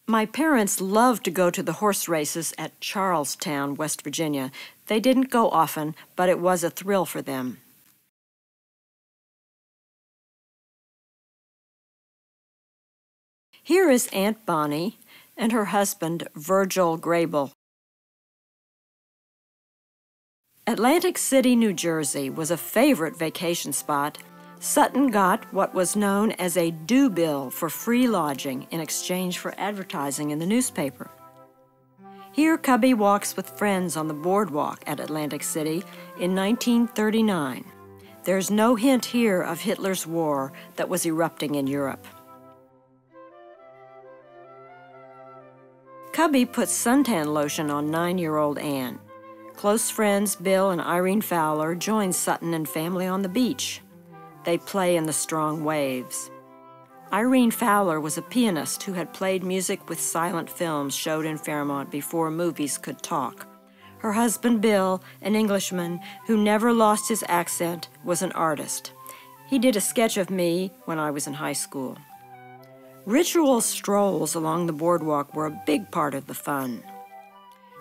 My parents loved to go to the horse races at Charlestown, West Virginia. They didn't go often, but it was a thrill for them. Here is Aunt Bonnie and her husband, Virgil Grable. Atlantic City, New Jersey was a favorite vacation spot. Sutton got what was known as a due bill for free lodging in exchange for advertising in the newspaper. Here Cubby walks with friends on the boardwalk at Atlantic City in 1939. There's no hint here of Hitler's war that was erupting in Europe. Cubby puts suntan lotion on 9-year-old Anne. Close friends Bill and Irene Fowler join Sutton and family on the beach. They play in the strong waves. Irene Fowler was a pianist who had played music with silent films showed in Fairmont before movies could talk. Her husband Bill, an Englishman who never lost his accent, was an artist. He did a sketch of me when I was in high school. Ritual strolls along the boardwalk were a big part of the fun.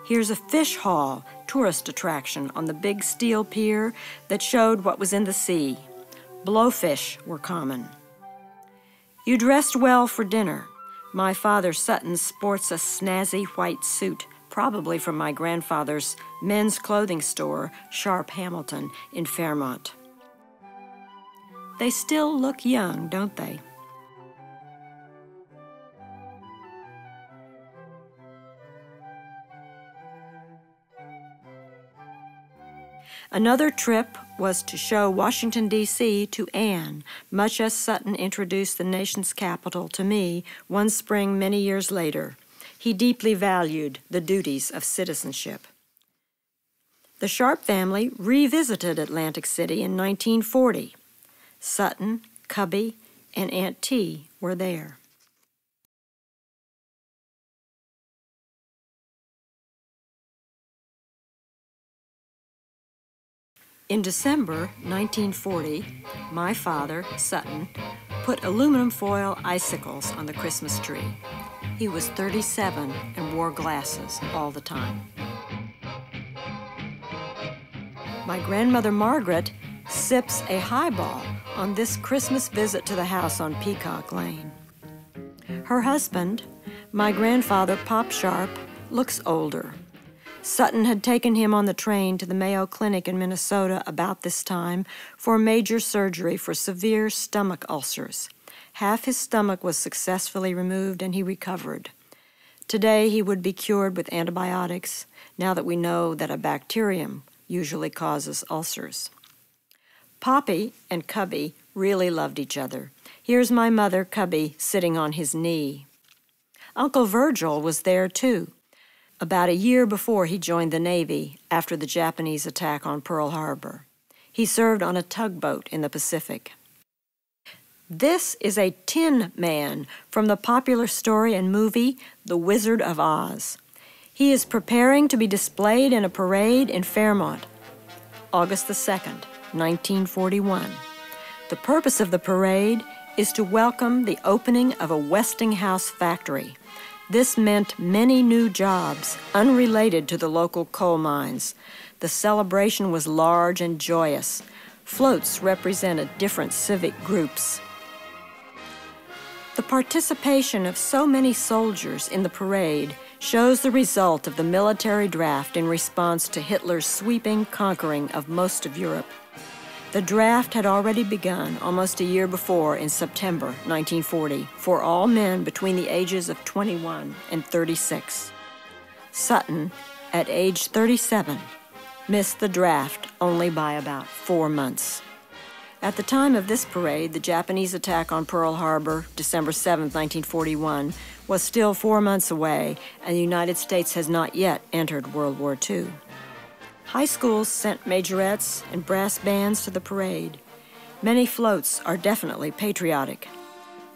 Here's a fish haul, tourist attraction on the big steel pier that showed what was in the sea. Blowfish were common. You dressed well for dinner. My father, Sutton, sports a snazzy white suit, probably from my grandfather's men's clothing store, Sharp Hamilton, in Fairmont. They still look young, don't they? Another trip was to show Washington, D.C. to Anne, much as Sutton introduced the nation's capital to me one spring many years later. He deeply valued the duties of citizenship. The Sharp family revisited Atlantic City in 1940. Sutton, Cubby, and Aunt T were there. In December 1940, my father, Sutton, put aluminum foil icicles on the Christmas tree. He was 37 and wore glasses all the time. My grandmother Margaret sips a highball on this Christmas visit to the house on Peacock Lane. Her husband, my grandfather Pop Sharp, looks older. Sutton had taken him on the train to the Mayo Clinic in Minnesota about this time for major surgery for severe stomach ulcers. Half his stomach was successfully removed and he recovered. Today he would be cured with antibiotics, now that we know that a bacterium usually causes ulcers. Poppy and Cubby really loved each other. Here's my mother, Cubby, sitting on his knee. Uncle Virgil was there too. About a year before he joined the Navy after the Japanese attack on Pearl Harbor. He served on a tugboat in the Pacific. This is a Tin Man from the popular story and movie The Wizard of Oz. He is preparing to be displayed in a parade in Fairmont, August the 2nd, 1941. The purpose of the parade is to welcome the opening of a Westinghouse factory. This meant many new jobs, unrelated to the local coal mines. The celebration was large and joyous. Floats represented different civic groups. The participation of so many soldiers in the parade shows the result of the military draft in response to Hitler's sweeping conquering of most of Europe. The draft had already begun almost a year before in September 1940 for all men between the ages of 21 and 36. Sutton, at age 37, missed the draft only by about 4 months. At the time of this parade, the Japanese attack on Pearl Harbor, December 7, 1941, was still 4 months away, and the United States has not yet entered World War II. High schools sent majorettes and brass bands to the parade. Many floats are definitely patriotic.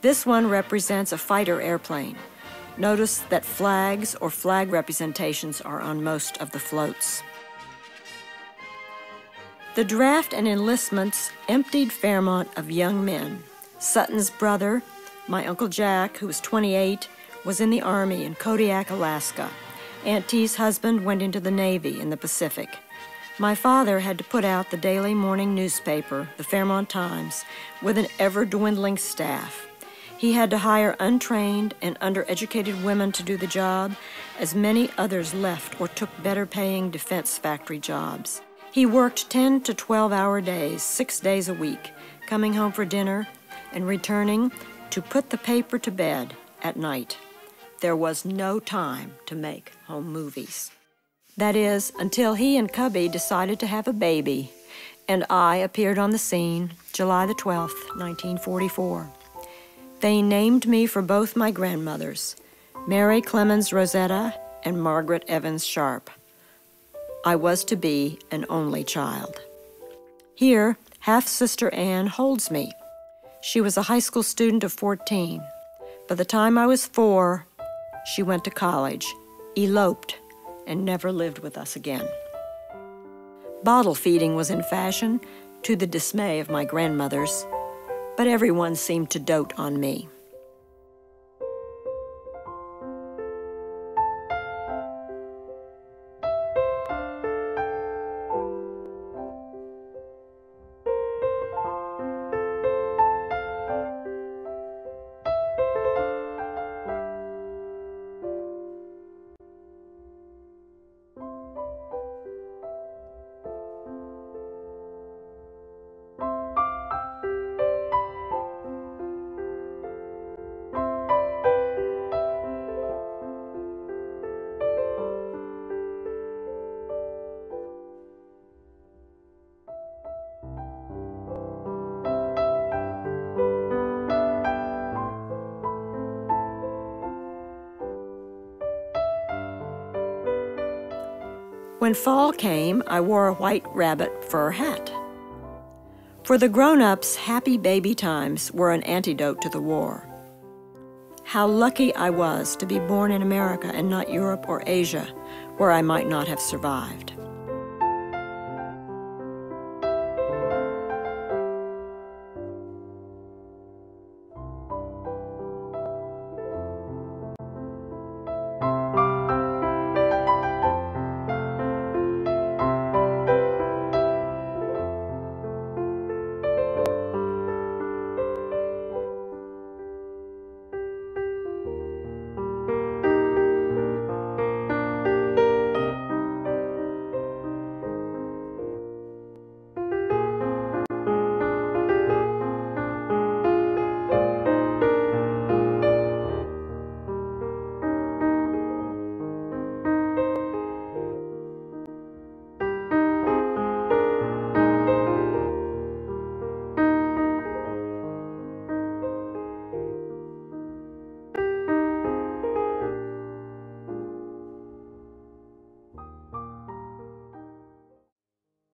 This one represents a fighter airplane. Notice that flags or flag representations are on most of the floats. The draft and enlistments emptied Fairmont of young men. Sutton's brother, my Uncle Jack, who was 28, was in the Army in Kodiak, Alaska. Aunt T's husband went into the Navy in the Pacific. My father had to put out the daily morning newspaper, the Fairmont Times, with an ever-dwindling staff. He had to hire untrained and undereducated women to do the job, as many others left or took better-paying defense factory jobs. He worked 10 to 12-hour days, 6 days a week, coming home for dinner and returning to put the paper to bed at night. There was no time to make home movies. That is, until he and Cubby decided to have a baby, and I appeared on the scene July the 12th, 1944. They named me for both my grandmothers, Mary Clemens Rosetta and Margaret Evans Sharp. I was to be an only child. Here, half-sister Ann holds me. She was a high school student of 14. By the time I was 4, she went to college, eloped, and never lived with us again. Bottle feeding was in fashion, to the dismay of my grandmothers, but everyone seemed to dote on me. When fall came, I wore a white rabbit fur hat. For the grown-ups, happy baby times were an antidote to the war. How lucky I was to be born in America and not Europe or Asia, where I might not have survived.